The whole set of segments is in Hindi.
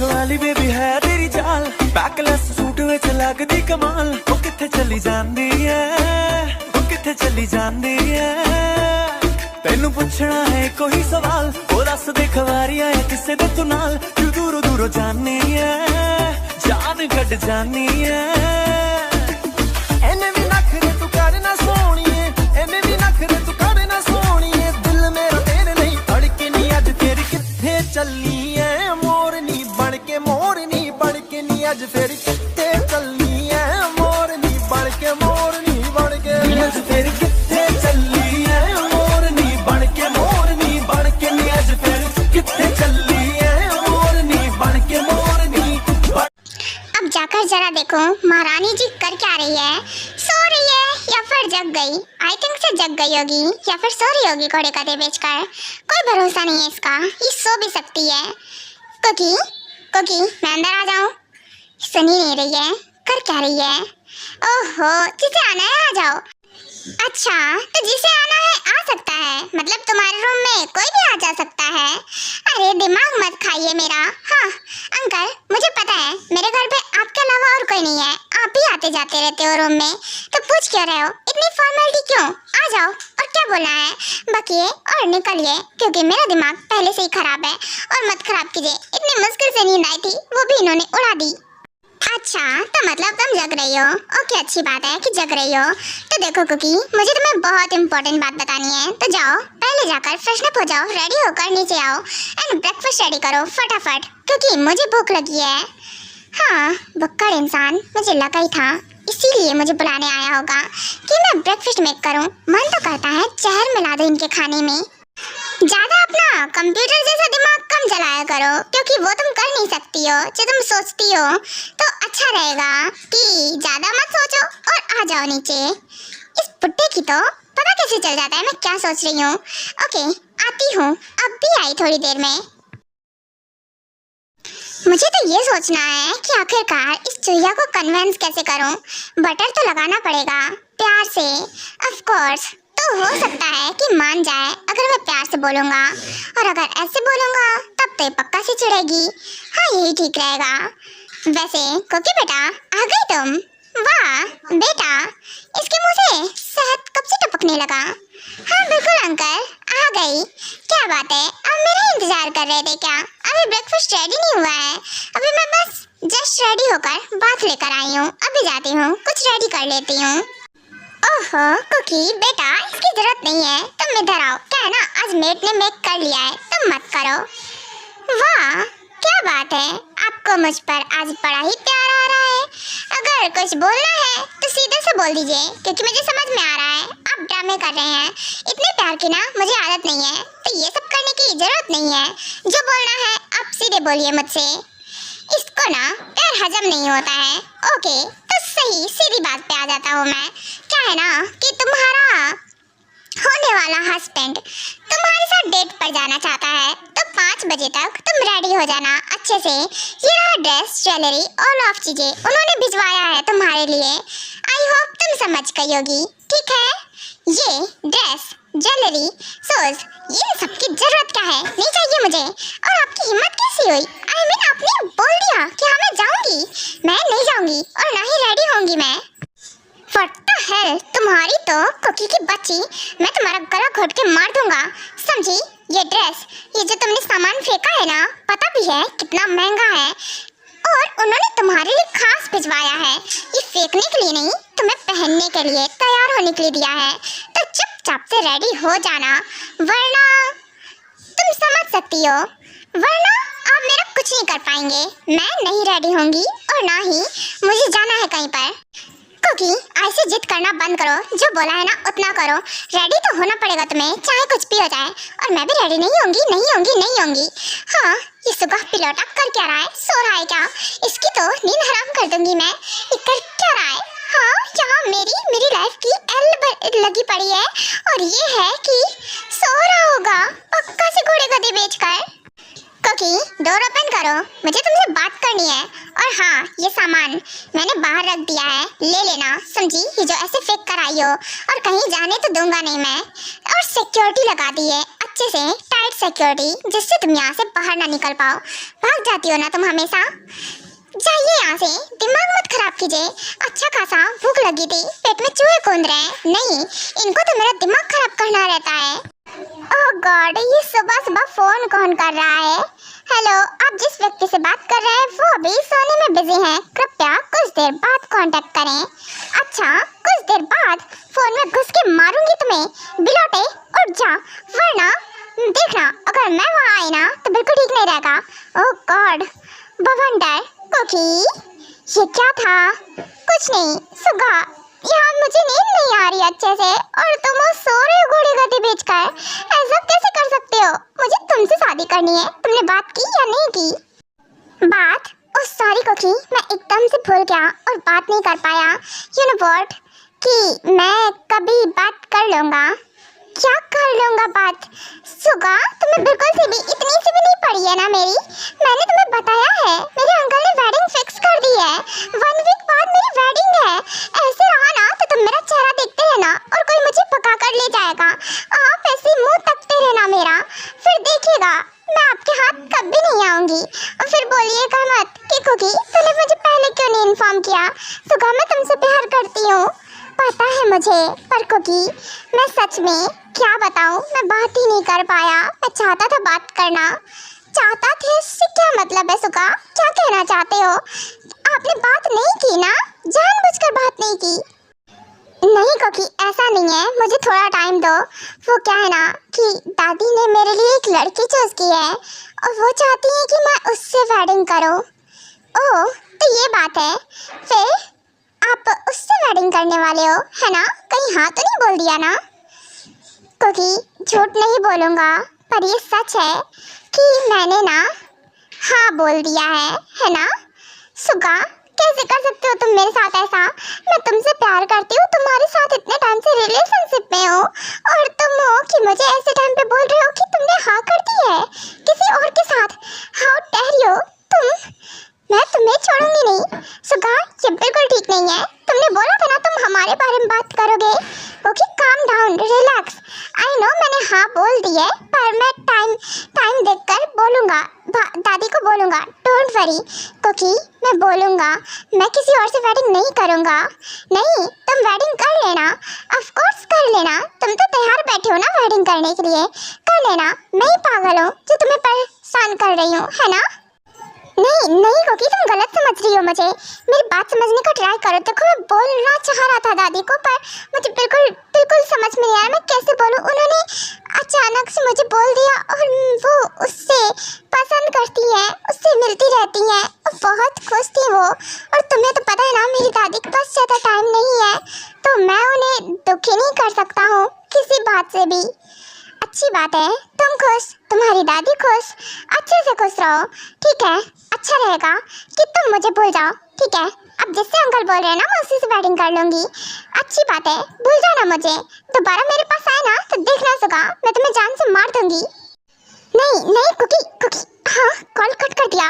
लुक वाली बेबी है तेरी चाल, बैकलेस सूट विच लगदी कमाल। ओ किथे चली जांदी है, ओ किथे चली जांदी है। तेनू पुछना है कोई सवाल, ओ दस दे खवारी आया किसे दे तू नाल। तू दूरों दूरों जानी है, जान कट जानी है। एने भी नखरे तू करना सोहणीए, एने भी नखरे तू करना सोहणीए। दिल मेरा तेरे नहीं धड़के नी अज फिर किथे चली है। मोरनी बनके नी अज फिर किथे चली है। मोरनी बनके नी अज फिर किथे चली है। मोरनी बनके नी अज फिर किथे चली है। मोरनी बनके अब जाकर जरा देखो महारानी जी कर क्या रही है। सो रही है या फिर जग गई? आई थिंक से जग गई होगी या फिर सो रही होगी घोड़े गधे बेचकर। कोई भरोसा नहीं है इसका, ये सो भी सकती है। कुकी कुकी मैं अंदर आ जाऊं? सुनी नहीं रही है, कर क्या रही है? ओहो, जिसे आना है आ जाओ। अच्छा, तो जिसे आना है आ सकता है, मतलब तुम्हारे रूम में कोई भी आ जा सकता है। अरे दिमाग मत खाइए मेरा। हाँ अंकल, मुझे पता है मेरे घर पे आपके अलावा और कोई नहीं है, आप ही आते जाते रहते हो रूम में, तो पूछ क्यों रहे हो? इतनी फॉर्मेलिटी क्यों? आ जाओ, और क्या बोलना है बकिए और निकलिए, क्योंकि मेरा दिमाग पहले से ही खराब है। और मत खराब कीजिए, इतनी मुश्किल से नींद आई थी वो भी इन्होंने उड़ा दी। अच्छा, तो मतलब तुम जग रही हो? ओके, अच्छी बात है कि जग रही हो। तो देखो कुकी, मुझे तुम्हें बहुत इंपॉर्टेंट बात बतानी है, तो जाओ पहले जाकर फ्रेशन अप हो जाओ, रेडी होकर नीचे आओ एंड ब्रेकफास्ट रेडी करो फटाफट, क्योंकि मुझे भूख लगी है। हाँ, भुक्कड़ इंसान, मुझे लगा ही था, इसीलिए मुझे बुलाने आया होगा कि मैं ब्रेकफास्ट मेक करूं। मन तो करता है जहर मिला दो इनके खाने में। ज्यादा अपना कंप्यूटर जैसा दिमाग कम चलाया करो, क्योंकि वो तुम कर नहीं सकती हो जो तुम सोचती हो। तो अच्छा रहेगा कि ज्यादा मत सोचो और आ जाओ नीचे। इस बुड्ढे की तो पता कैसे चल जाता है मैं क्या सोच रही हूँ। ओके, आती हूँ, अब भी आई थोड़ी देर में। मुझे तो ये सोचना है कि आखिरकार इस चुहिया को कन्विंस कैसे करूं। बटर तो लगाना पड़ेगा प्यार से, ऑफ कोर्स। तो हो सकता है कि मान जाए अगर मैं प्यार से बोलूँगा, और अगर ऐसे बोलूँगा तब तो पक्का से चिढ़ेगी। हाँ, यही ठीक रहेगा। वैसे कुकी बेटा, आ गई तुम? वाह बेटा, इसके मुँह से शहद कब से टपकने लगा। हाँ बिल्कुल अंकल, आ गई। क्या बात है, अब मेरा इंतजार कर रहे थे क्या? अभी ब्रेकफास्ट रेडी नहीं हुआ है, अभी मैं बस जस्ट रेडी होकर बात लेकर आई हूँ। अभी जाती हूँ, कुछ रेडी कर लेती हूँ। ओहो कुकी बेटा, इसकी जरूरत नहीं है, तुम इधर आओ। क्या है ना, आज मेट ने मेक कर लिया है, तुम मत करो। वाह क्या बात है, आपको मुझ पर आज बड़ा ही प्यार आ रहा है। अगर कुछ बोलना है तो सीधे से बोल दीजिए, क्योंकि मुझे समझ में आ रहा है आप ड्रामे कर रहे हैं। इतने प्यार की ना मुझे आदत नहीं है, तो ये सब करने की जरूरत नहीं है। जो बोलना है आप सीधे बोलिए मुझसे। इसको ना प्यार हजम नहीं होता है। ओके, तो सही सीधी बात पे आ जाता हूँ मैं। क्या है ना कि तुम्हारा होने वाला हस्बैंड तुम्हारे साथ डेट पर जाना चाहता है, तो 5 बजे तक तुम रेडी हो जाना अच्छे से। ये रहा ड्रेस, ज्वेलरी, ऑल ऑफ चीजें उन्होंने भिजवाया है तुम्हारे लिए। आई होप तुम समझ गई होगी, ठीक है? ये ड्रेस, ज्वेलरी, शूज, ये सब की जरूरत क्या है? नहीं चाहिए मुझे। और आपकी हिम्मत कैसी हुई? आई मीन आपने बोल दिया कि हाँ मैं जाऊंगी। मैं नहीं जाऊंगी और ना ही रेडी होंगी मैं। What the hell? तुम्हारी तो कुकी की बच्ची, मैं तुम्हारा गला घोट के मार दूंगा, समझी? ये ड्रेस, ये जो तुमने सामान फेंका है ना, पता भी है कितना महंगा है, और उन्होंने तुम्हारे लिए खास भिजवाया है। ये फेंकने के लिए नहीं, तुम्हें पहनने के लिए, तैयार होने के लिए दिया है। तो चुपचाप से रेडी हो जाना, वरना तुम समझ सकती हो, वरना आप मेरा कुछ नहीं कर पाएंगे। मैं नहीं रेडी होंगी और ना ही मुझे जाना है कहीं पर। कुकी ऐसे जिद करना बंद करो, जो बोला है ना उतना करो। रेडी तो होना पड़ेगा तुम्हें, चाहे कुछ भी हो जाए। और मैं भी रेडी नहीं होंगी। हाँ, ये सुबह पिलौटा कर क्या रहा है? सो रहा है क्या? इसकी तो नींद हराम कर दूंगी मैं। ये कर क्या रहा है? हाँ, यहाँ मेरी लाइफ की एल लगी पड़ी है, और ये है कि सो रहा होगा पक्का से घोड़े गधे बेचकर। कुकी डोर ओपन करो, मुझे तुमसे बात करनी है। और हाँ, ये सामान मैंने बाहर रख दिया है, ले लेना, समझी? ये जो ऐसे फेंक कर आई हो, और कहीं जाने तो दूंगा नहीं मैं। और सिक्योरिटी लगा दी है अच्छे से टाइट सिक्योरिटी, जिससे तुम यहाँ से बाहर ना निकल पाओ। भाग जाती हो ना तुम हमेशा। जाइए यहाँ से, दिमाग मत खराब कीजिए। अच्छा खासा भूख लगी थी, पेट में चूहे कूद रहे हैं। नहीं, इनको तो मेरा दिमाग खराब करना रहता है। ओह गॉड, ये सुबह सुबह फोन कौन कर रहा है? हेलो, आप जिस व्यक्ति से बात कर रहे हैं वो अभी सोने में बिजी हैं। कृपया कुछ देर बाद कांटेक्ट करें। अच्छा, कुछ देर बाद फोन में घुस के मारूंगी तुम्हें। बिलोटे उठ जा, वरना देखना अगर मैं वहाँ आई ना तो बिल्कुल ठीक नहीं रहेगा। ओह गॉड, बवंडर कुकी, ये क्या था? कुछ नहीं सुगा, यहाँ मुझे नींद नहीं आ रही अच्छे से और तुम सो रहे हो घोड़े गधे बेचकर। ऐसा कैसे कर सकते हो? मुझे तुमसे शादी करनी है। तुमने बात की या नहीं की? बात? ओह सॉरी कुकी, मैं एकदम से भूल गया और बात नहीं कर पाया। यू नो व्हाट, कि मैं कभी बात कर लूँगा। क्या कर लूँगा बात? सुगा, तुम्हें बिल्कुल सी भी इतनी सी भी नहीं पड़ी है ना मेरी। मैंने तुम्हें बताया है, मेरे अंकल ने वेडिंग फिक्स कर दी है। 1 वीक बाद मेरी वेडिंग है। ऐसे रहा ना तो तुम मेरा चेहरा देखते रहना और कोई मुझे पका कर ले जाएगा। आप ऐसे मुंह तकते रहना मेरा, फिर देखिएगा मैं आपके हाथ कभी नहीं आऊंगी। और फिर बोलिएगा मत कि कुकी तूने मुझे पहले क्यों नहीं इन्फॉर्म किया। सुगा, मैं तुमसे प्यार करती हूँ, पता है मुझे, पर कुकी मैं सच में क्या बताऊं, मैं बात ही नहीं कर पाया। मैं चाहता था बात करना। चाहता थे इससे क्या मतलब है सुगा? क्या कहना चाहते हो? आपने बात नहीं की ना? जानबूझकर बात नहीं की? नहीं कुकी, ऐसा नहीं है, मुझे थोड़ा टाइम दो। वो क्या है ना कि दादी ने मेरे लिए एक लड़की चूज की है और वो चाहती है कि मैं उससे वेडिंग करूं। ओह, तो ये बात है। फिर आप उससे वेडिंग करने वाले हो, है ना? कहीं हाँ तो नहीं बोल दिया ना? क्योंकि झूठ नहीं बोलूँगा, पर ये सच है कि मैंने ना हाँ बोल दिया है ना? सुगा, कैसे कर सकते हो तुम मेरे साथ ऐसा? मैं तुमसे प्यार करती हूँ, तुम्हारे साथ इतने टाइम से रिलेशनशिप में हो और तुम हो कि मुझे ऐसे टाइम पे बोल रहे हो कि तुमने हाँ कर दी है किसी और के साथ। हाउ डेयर यू तुम! मैं तुम्हें छोड़ूंगी नहीं। सुगा, ये बिल्कुल ठीक नहीं है। तुमने बोला था ना तुम हमारे बारे में बात करोगे। Okay, calm down, relax. I know मैंने हाँ बोल दी है, पर मैं टाइम देखकर बोलूँगा, दादी को बोलूँगा। डोंट वरी क्योंकि मैं बोलूँगा, मैं किसी और से वेडिंग नहीं करूँगा। नहीं, तुम वेडिंग कर लेना, ऑफ कोर्स कर लेना। तुम तो तैयार बैठे हो ना वेडिंग करने के लिए, कर लेना। मैं ही पागल हूँ जो तुम्हें परेशान कर रही हूँ, है ना? नहीं क्योंकि तुम गलत समझ रही हो मुझे। मेरी बात समझने का ट्राई करो। देखो, मैं बोलना चाह रहा था दादी को, पर मुझे बिल्कुल समझ में नहीं आया मैं कैसे बोलूं। उन्होंने अचानक से मुझे बोल दिया और वो उससे पसंद करती है, उससे मिलती रहती है और बहुत खुश थी वो। और तुम्हें तो पता है ना मेरी दादी के पास ज़्यादा टाइम नहीं है, तो मैं उन्हें दुखी नहीं कर सकता हूँ किसी बात से भी। अच्छी बात है, तुम खुश, तुम्हारी दादी खुश, अच्छे से खुश रहो, ठीक है? अच्छा रहेगा कि तुम मुझे भूल जाओ, ठीक है? अब जिससे अंकल बोल रहे हैं ना मैं उसी से वेडिंग कर लूँगी। अच्छी बात है, भूल जाना मुझे। दोबारा मेरे पास आए ना तो देखना सुगा, मैं तुम्हें जान से मार दूँगी। नहीं कुकी, हाँ कॉल कट कर दिया।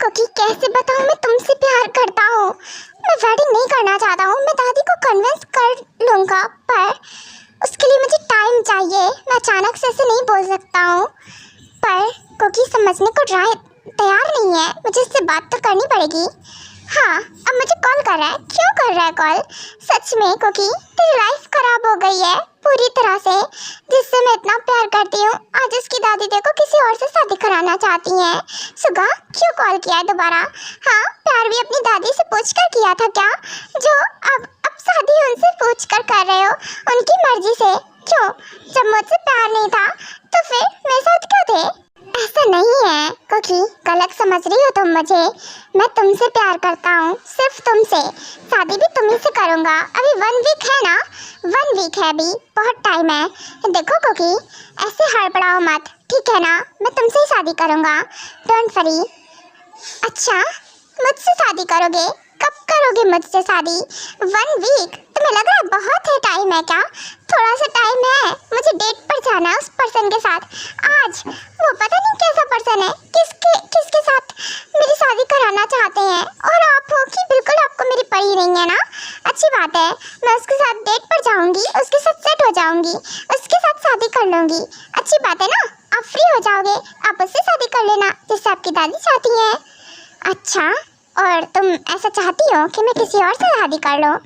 कुकी, कैसे बताऊँ मैं तुमसे प्यार करता हूँ। मैं वेडिंग नहीं करना चाहता हूँ, मैं दादी को कन्विंस कर लूँगा, पर उसके लिए मुझे टाइम चाहिए। मैं अचानक से ऐसे नहीं बोल सकता हूँ। पर कुकी समझने को तैयार नहीं है, मुझे इससे बात तो करनी पड़ेगी। हाँ, अब मुझे कॉल कर रहा है। क्यों कर रहा है कॉल? सच में कुकी तेरी लाइफ खराब हो गई है पूरी तरह से, जिससे मैं इतना प्यार करती हूँ। आज उसकी दादी देखो किसी और से शादी कराना चाहती हैं। सुगा, क्यों कॉल किया है दोबारा? हाँ, प्यार भी अपनी दादी से पूछ कर किया था क्या, जो अब शादी उनसे पूछ कर रहे हो उनकी मर्जी से? क्यों? जब मुझसे प्यार नहीं था तो फिर मेरे साथ क्यों थे? ऐसा नहीं है क्योंकि गलत समझ रही हो तुम मुझे। मैं तुमसे प्यार करता हूँ, सिर्फ तुमसे। शादी भी तुम्ही से करूँगा। अभी 1 वीक है ना, 1 वीक है, अभी बहुत टाइम है। देखो क्योंकि ऐसे हड़बड़ाओ मत, ठीक है ना? मैं तुमसे ही शादी करूँगा, डोंट वरी। अच्छा, मुझसे शादी करोगे? कब करोगे मुझसे शादी? 1 वीक? तुम्हें लग रहा है बहुत है टाइम है क्या? थोड़ा सा टाइम है, मुझे डेट पर जाना है उस पर्सन के साथ आज। वो पता नहीं कैसा पर्सन है, किसके साथ मेरी शादी कराना चाहते हैं, और आप हो कि बिल्कुल आपको मेरी पड़ी नहीं है ना। अच्छी बात है, मैं उसके साथ डेट पर जाऊंगी, उसके साथ सेट हो जाऊंगी, उसके साथ शादी कर लूंगी। अच्छी बात है ना, आप फ्री हो जाओगे, आप उससे शादी कर लेना जिससे आपकी दादी चाहती है। अच्छा, और तुम ऐसा चाहती हो कि मैं किसी और से शादी कर लूं?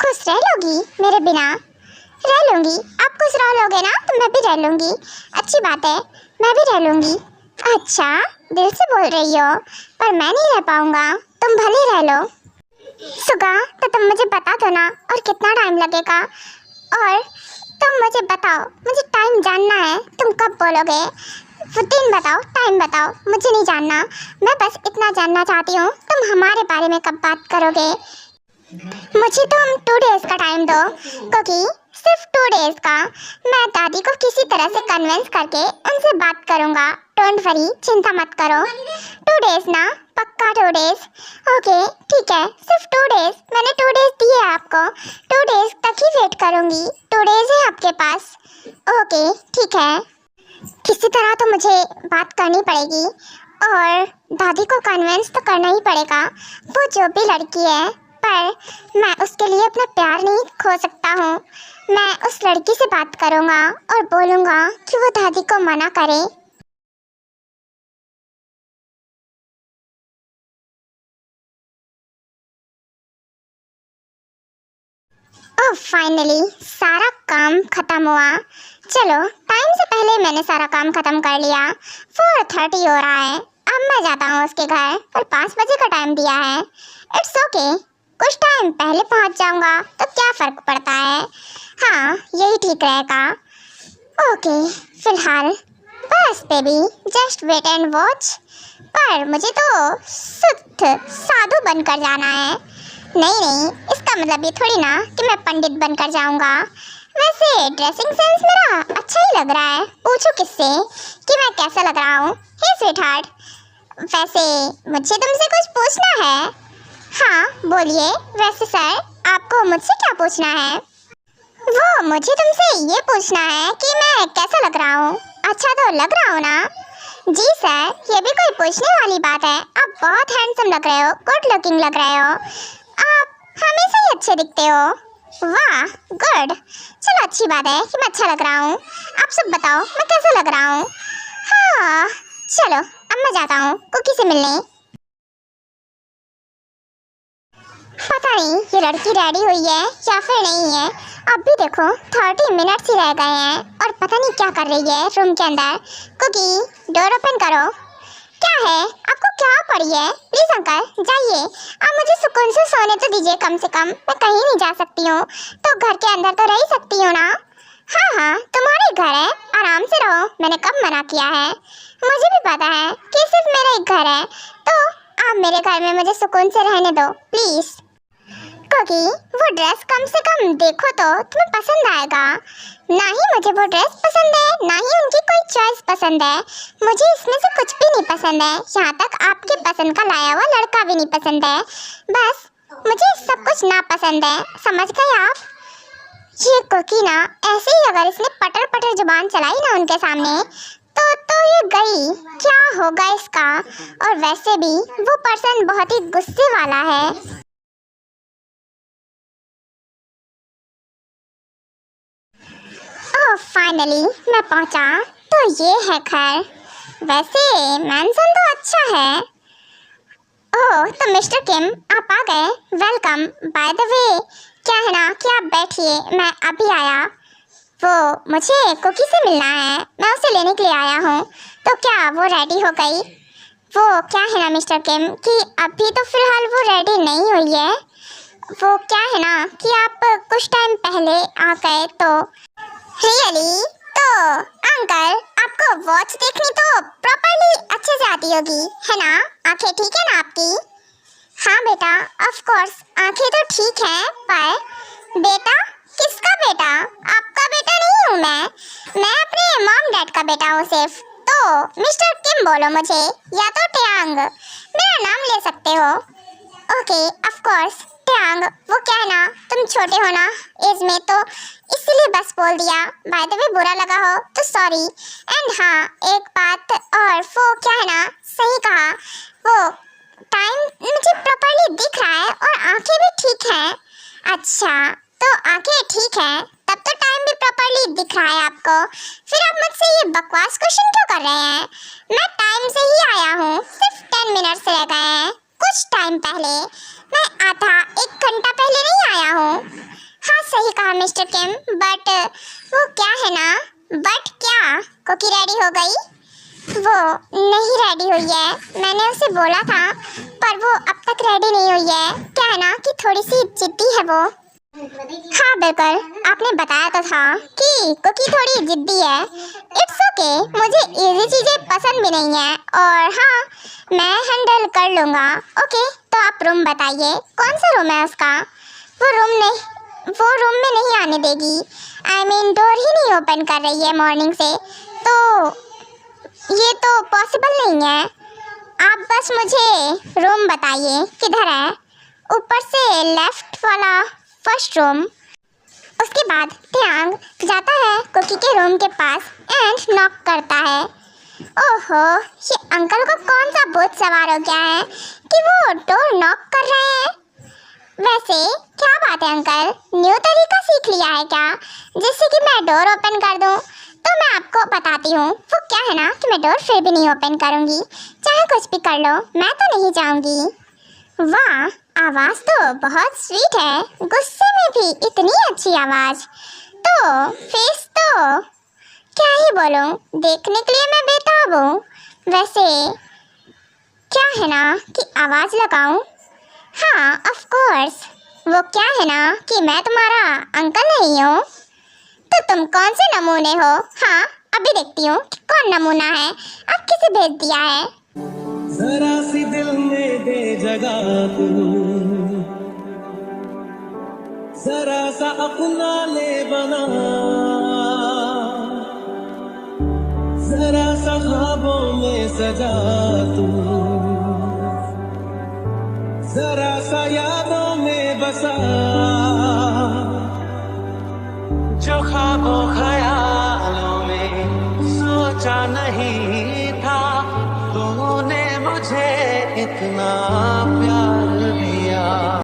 खुश रह लोगी मेरे बिना? रह लूंगी। आप खुश रह लोगे ना तो मैं भी रह लूंगी। अच्छी बात है, मैं भी रह लूंगी। अच्छा, दिल से बोल रही हो, पर मैं नहीं रह पाऊंगा, तुम भले रह लो। सुगा, तो तुम मुझे बता दो ना, और कितना टाइम लगेगा? और तुम मुझे बताओ, मुझे टाइम जानना है, तुम कब बोलोगे? वो दिन बताओ, टाइम बताओ, मुझे नहीं जानना। मैं बस इतना जानना चाहती हूँ, तुम हमारे बारे में कब बात करोगे? मुझे तुम 2 डेज का टाइम दो, क्योंकि सिर्फ 2 डेज का। मैं दादी को किसी तरह से कन्विंस करके उनसे बात करूँगा। डोंट वरी, चिंता मत करो। 2 डेज ना? पक्का 2 डेज? ओके ठीक है, सिर्फ 2 डेज। मैंने 2 डेज दिए आपको, 2 डेज तक ही वेट करूँगी। 2 डेज है आपके पास? ओके ठीक है। किसी तरह तो मुझे बात करनी पड़ेगी, और दादी को कन्विंस तो करना ही पड़ेगा। वो जो भी लड़की है, पर मैं उसके लिए अपना प्यार नहीं खो सकता हूँ। मैं उस लड़की से बात करूँगा और बोलूँगा कि वो दादी को मना करे। ओह फाइनली सारा काम खत्म हुआ। चलो, टाइम से पहले मैंने सारा काम खत्म कर लिया। 4:30 हो रहा है। अब मैं जाता हूँ उसके घर, कल 5 बजे का टाइम दिया है। इट्स ओके, कुछ टाइम पहले पहुँच जाऊँगा तो क्या फ़र्क पड़ता है। हाँ, यही ठीक रहेगा। ओके, फिलहाल बस baby, just wait and watch. पर मुझे तो शुद्ध साधु बनकर जाना है। नहीं, इसका मतलब ये थोड़ी ना कि मैं पंडित बनकर जाऊंगा। वैसे ड्रेसिंग सेंस मेरा अच्छा ही लग रहा है। पूछो किससे कि मैं कैसा लग रहा हूँ? हे स्वीटहार्ट, वैसे मुझे तुमसे कुछ पूछना है। हाँ बोलिए। वैसे सर, आपको मुझसे क्या पूछना है? वो मुझे तुमसे ये पूछना है कि मैं कैसा लग रहा हूँ। अच्छा तो लग रहा हूँ ना? जी सर, ये भी कोई पूछने वाली बात है? आप बहुत हैंडसम लग रहे हो, गुड लुकिंग लग रहे हो। आप हमेशा ही अच्छे दिखते हो। वाह, गुड। चलो, अच्छी बात है कि मैं अच्छा लग रहा हूँ। आप सब बताओ मैं कैसा लग रहा हूँ? हाँ चलो, अब मैं जाता हूँ कुकी से मिलने। पता नहीं ये लड़की रेडी हुई है या फिर नहीं है। अब भी देखो 30 मिनट्स ही रह गए हैं और पता नहीं क्या कर रही है रूम के अंदर। कुकी, डोर ओपन करो। क्या है, आपको क्या पड़ी है? प्लीज अंकल जाइए, आप मुझे सुकून से सोने तो दीजिए। कम से कम मैं कहीं नहीं जा सकती हूँ तो घर के अंदर तो रह ही सकती हूँ ना। हाँ, तुम्हारा ही घर है, आराम से रहो। मैंने कब मना किया है? मुझे भी पता है कि सिर्फ मेरा एक घर है, तो आप मेरे घर में मुझे सुकून से रहने दो प्लीज। क्योंकि वो ड्रेस कम से कम देखो तो तुम्हें पसंद आएगा। ना ही मुझे वो ड्रेस पसंद है, ना ही उनकी कोई चॉइस पसंद है। मुझे इसमें से कुछ भी नहीं पसंद है, यहाँ तक आपके पसंद का लाया हुआ लड़का भी नहीं पसंद है। बस मुझे सब कुछ ना पसंद है, समझ गए आप? ये कुकी ना, ऐसे ही अगर इसने पटर पटर जुबान चलाई ना उनके सामने तो ये गई। क्या होगा इसका? और वैसे भी वो पर्सन बहुत ही गुस्से वाला है। फाइनली मैं पहुंचा तो ये है घर। वैसे मैंसन तो अच्छा है। ओह, तो मिस्टर किम आप आ गए, वेलकम। बाय द वे, क्या है ना कि आप बैठिए, मैं अभी आया। वो मुझे कुकी से मिलना है, मैं उसे लेने के लिए आया हूँ। तो क्या वो रेडी हो गई? वो क्या है ना मिस्टर किम कि अभी तो फिलहाल वो रेडी नहीं हुई है। वो क्या है ना कि आप कुछ टाइम पहले आ गए तो। रियली? तो अंकल, आपको वॉच देखनी तो प्रॉपर्ली अच्छे से आती होगी, है ना? आंखें ठीक है ना आपकी? हाँ बेटा, ऑफ कोर्स आंखें तो ठीक हैं, पर बेटा? किसका बेटा? आपका बेटा नहीं हूँ मैं अपने मॉम डैड का बेटा हूँ सिर्फ। तो मिस्टर किम बोलो मुझे, या तो ट्यांग, मेरा नाम ले सकते हो। ओके ऑफ कोर्स ट्यांग, वो क्या है ना, तुम छोटे हो ना एज में, तो इसलिए बस बोल दिया। बाय द वे बुरा लगा हो तो सॉरी। एंड हाँ एक बात और, वो क्या है ना, सही कहा, वो टाइम मुझे प्रॉपर्ली दिख रहा है और आंखें भी ठीक हैं। अच्छा तो आंखें ठीक हैं तब तो टाइम भी प्रॉपर्ली दिख रहा है आपको, फिर आप मुझसे ये बकवास क्वेश्चन क्यों कर रहे हैं? मैं टाइम से ही आया हूँ, सिर्फ 10 मिनट्स रह गए हैं कुछ टाइम पहले, मैं आधा 1 घंटा पहले नहीं आया हूँ। हाँ सही कहा मिस्टर किम, बट वो क्या है ना, बट क्या कुकी रेडी हो गई? वो नहीं रेडी हुई है, मैंने उसे बोला था पर वो अब तक रेडी नहीं हुई है। क्या है ना कि थोड़ी सी जिद्दी है वो। हाँ बिल्कुल, आपने बताया तो था कि कुकी थोड़ी जिद्दी है। इट्स ओके, मुझे इजी चीज़ें पसंद भी नहीं है और हाँ मैं हैंडल कर लूँगा। ओके तो आप रूम बताइए, कौन सा रूम है उसका? वो रूम में नहीं आने देगी, आई मीन डोर ही नहीं ओपन कर रही है मॉर्निंग से, तो ये तो पॉसिबल नहीं है। आप बस मुझे रूम बताइए किधर है, ऊपर से लेफ्ट वाला फर्स्ट रूम। उसके बाद ट्यांग जाता है कुकी के रूम के पास एंड नॉक करता है। ओहो, ये अंकल को कौन सा भूत सवार हो गया है कि वो डोर नॉक कर रहे हैं? वैसे क्या बात है अंकल, न्यू तरीका सीख लिया है क्या जिससे कि मैं डोर ओपन कर दूं? तो मैं आपको बताती हूँ, वो क्या है ना कि मैं डोर फिर भी नहीं ओपन करूँगी, चाहे कुछ भी कर लो, मैं तो नहीं जाऊँगी। वाह, आवाज़ तो बहुत स्वीट है, गुस्से में भी इतनी अच्छी आवाज़, तो फेस तो क्या ही बोलूँ, देखने के लिए मैं बेताब हूँ। वैसे क्या है ना कि आवाज़ लगाऊँ? हाँ ऑफ कोर्स, वो क्या है ना कि मैं तुम्हारा अंकल नहीं हूँ, तो तुम कौन से नमूने हो? हाँ अभी देखती हूँ कि कौन नमूना है, अब किसे भेज दिया है। जरा सी दिल में दे जगह तू, जरा सा अपना ले बना, जरा सा ख्वाबों में सजा तू, जरा सा यादों में बसा, जो ख्वाबों ख्यालों में सोचा नहीं था, तूने मुझे इतना प्यार